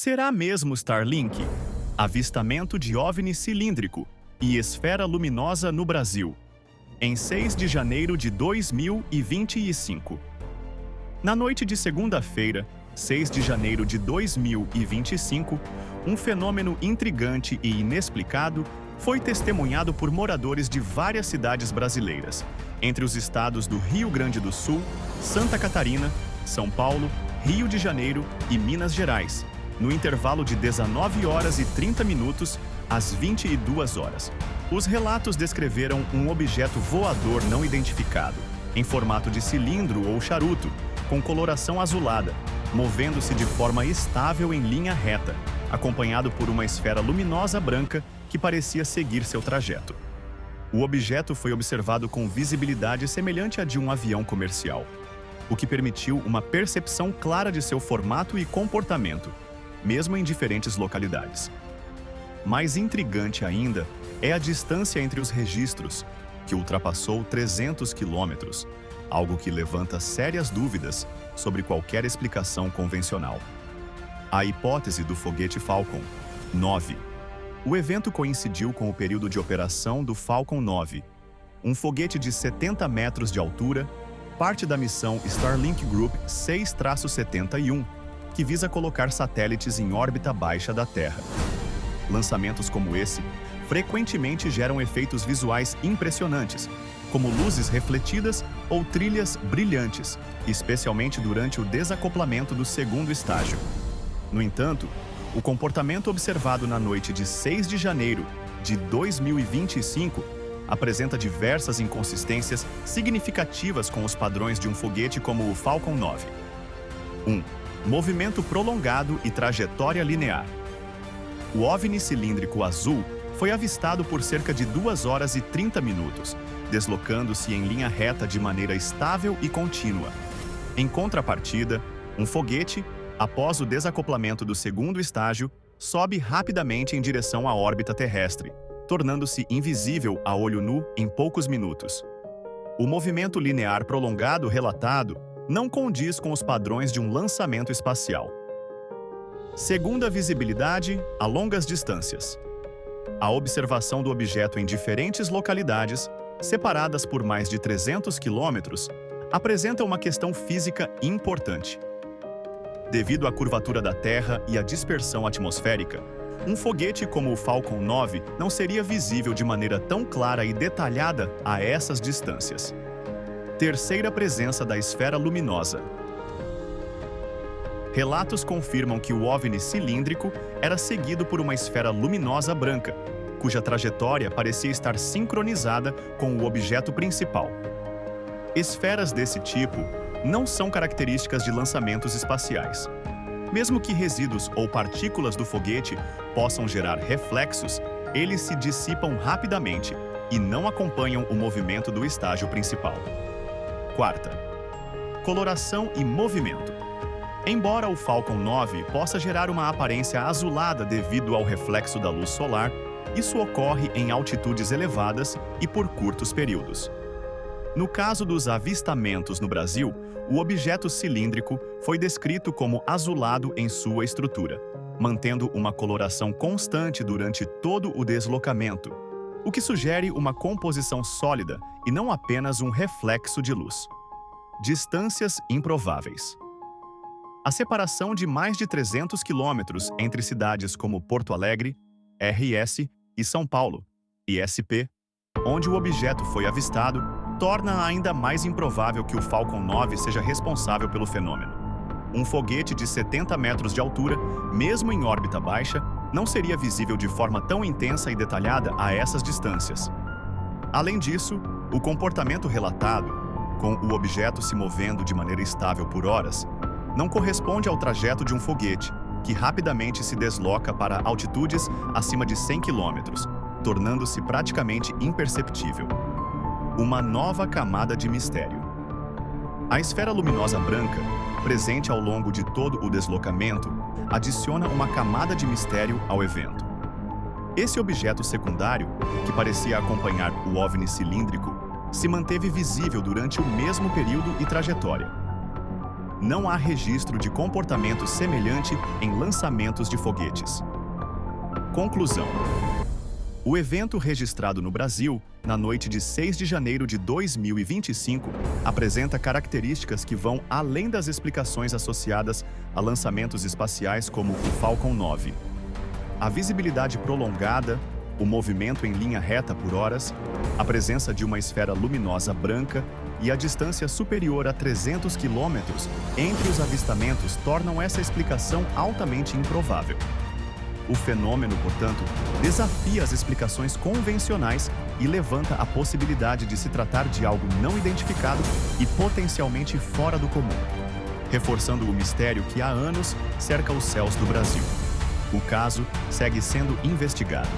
Será mesmo Starlink? Avistamento de OVNI cilíndrico e esfera luminosa no Brasil, em 6 de janeiro de 2025. Na noite de segunda-feira, 6 de janeiro de 2025, um fenômeno intrigante e inexplicado foi testemunhado por moradores de várias cidades brasileiras, entre os estados do Rio Grande do Sul, Santa Catarina, São Paulo, Rio de Janeiro e Minas Gerais, no intervalo de 19 horas e 30 minutos às 22 horas. Os relatos descreveram um objeto voador não identificado, em formato de cilindro ou charuto, com coloração azulada, movendo-se de forma estável em linha reta, acompanhado por uma esfera luminosa branca que parecia seguir seu trajeto. O objeto foi observado com visibilidade semelhante à de um avião comercial, o que permitiu uma percepção clara de seu formato e comportamento, mesmo em diferentes localidades. Mais intrigante ainda é a distância entre os registros, que ultrapassou 300 quilômetros, algo que levanta sérias dúvidas sobre qualquer explicação convencional. A hipótese do foguete Falcon 9. O evento coincidiu com o período de operação do Falcon 9, um foguete de 70 metros de altura, parte da missão Starlink Group 6-71, que visa colocar satélites em órbita baixa da Terra. Lançamentos como esse frequentemente geram efeitos visuais impressionantes, como luzes refletidas ou trilhas brilhantes, especialmente durante o desacoplamento do segundo estágio. No entanto, o comportamento observado na noite de 6 de janeiro de 2025 apresenta diversas inconsistências significativas com os padrões de um foguete como o Falcon 9. 1. Movimento prolongado e trajetória linear. O OVNI cilíndrico azul foi avistado por cerca de 2 horas e 30 minutos, deslocando-se em linha reta de maneira estável e contínua. Em contrapartida, um foguete, após o desacoplamento do segundo estágio, sobe rapidamente em direção à órbita terrestre, tornando-se invisível a olho nu em poucos minutos. O movimento linear prolongado relatado não condiz com os padrões de um lançamento espacial. Segunda visibilidade a longas distâncias. A observação do objeto em diferentes localidades, separadas por mais de 300 quilômetros, apresenta uma questão física importante. Devido à curvatura da Terra e à dispersão atmosférica, um foguete como o Falcon 9 não seria visível de maneira tão clara e detalhada a essas distâncias. Terceira presença da esfera luminosa. Relatos confirmam que o OVNI cilíndrico era seguido por uma esfera luminosa branca, cuja trajetória parecia estar sincronizada com o objeto principal. Esferas desse tipo não são características de lançamentos espaciais. Mesmo que resíduos ou partículas do foguete possam gerar reflexos, eles se dissipam rapidamente e não acompanham o movimento do estágio principal. Quarta, coloração e movimento. Embora o Falcon 9 possa gerar uma aparência azulada devido ao reflexo da luz solar, isso ocorre em altitudes elevadas e por curtos períodos. No caso dos avistamentos no Brasil, o objeto cilíndrico foi descrito como azulado em sua estrutura, mantendo uma coloração constante durante todo o deslocamento, o que sugere uma composição sólida e não apenas um reflexo de luz. Distâncias improváveis. A separação de mais de 300 quilômetros entre cidades como Porto Alegre, RS, e São Paulo, ISP, onde o objeto foi avistado, torna ainda mais improvável que o Falcon 9 seja responsável pelo fenômeno. Um foguete de 70 metros de altura, mesmo em órbita baixa, não seria visível de forma tão intensa e detalhada a essas distâncias. Além disso, o comportamento relatado, com o objeto se movendo de maneira estável por horas, não corresponde ao trajeto de um foguete, que rapidamente se desloca para altitudes acima de 100 km, tornando-se praticamente imperceptível. Uma nova camada de mistério. A esfera luminosa branca, presente ao longo de todo o deslocamento, adiciona uma camada de mistério ao evento. Esse objeto secundário, que parecia acompanhar o OVNI cilíndrico, se manteve visível durante o mesmo período e trajetória. não há registro de comportamento semelhante em lançamentos de foguetes. Conclusão: o evento registrado no Brasil, na noite de 6 de janeiro de 2025, apresenta características que vão além das explicações associadas a lançamentos espaciais como o Falcon 9. A visibilidade prolongada, o movimento em linha reta por horas, a presença de uma esfera luminosa branca e a distância superior a 300 km entre os avistamentos tornam essa explicação altamente improvável. O fenômeno, portanto, desafia as explicações convencionais e levanta a possibilidade de se tratar de algo não identificado e potencialmente fora do comum, reforçando o mistério que há anos cerca os céus do Brasil. O caso segue sendo investigado.